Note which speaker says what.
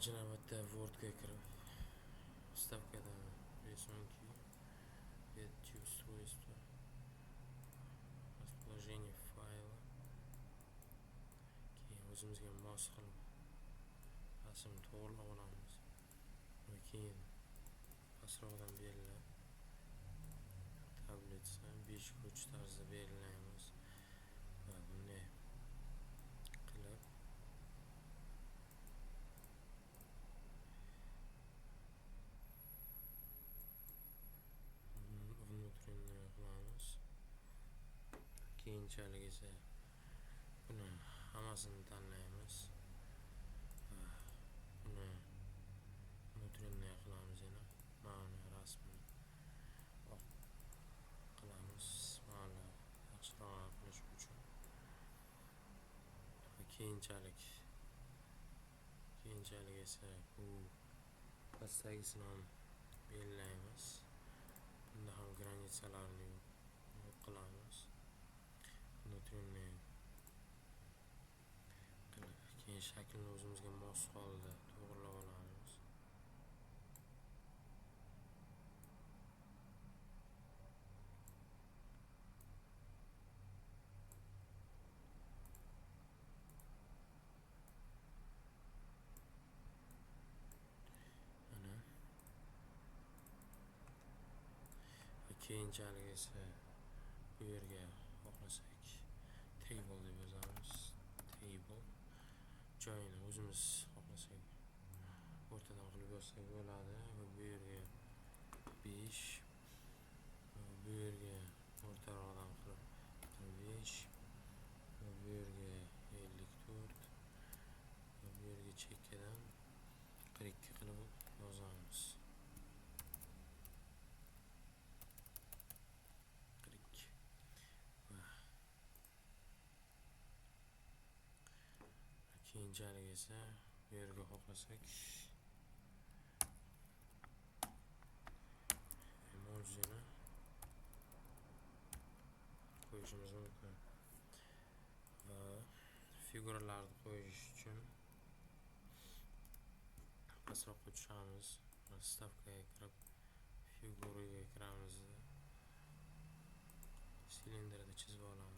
Speaker 1: Birinchi navbatda Wordga kirib, вставкаdan рисунки, эти устройства, расположение файла, keyin o'zimizga mos qilib rasm to'g'irlab olamiz va keyin pastroqdan belgilab tablitsa 5 uch tarzda belgilaymiz va bunday qilib внутренний qilamiz. Keyinchalik esa buni hammasini tanlaymiz va buni внутренний qilamiz. Yana mana rasmni oq qilamiz mana yaxshiroq qilish uchun. Va keyinchalik esa bu pastdagisini ham belgilaymiz. Bunda ham granitsalarni yo'q qilamiz. Внутренний qilib keyin shaklni o'zimizga mos holda to'g'irlab olamiz. Mana va keyinchalik esa bu yerga xohlasak table deb yozamiz. Table joyini o'zimiz xohlasak o'rtadan qilib yozsak bo'ladi va bu yerga 5 va bu yerga o'rtaroqdan qilib 5 va bu yerga 54 va bu yerga chekkadan 42 qilib yozamiz. 42 va keyinchalik esa bu yerga xohlasak emojini qo'yishimiz mumkin va figuralarni qo'yish uchun pastroqqa tushamiz va stavkaga kirib figuraga kiramiz. Silindrda chizib olamiz.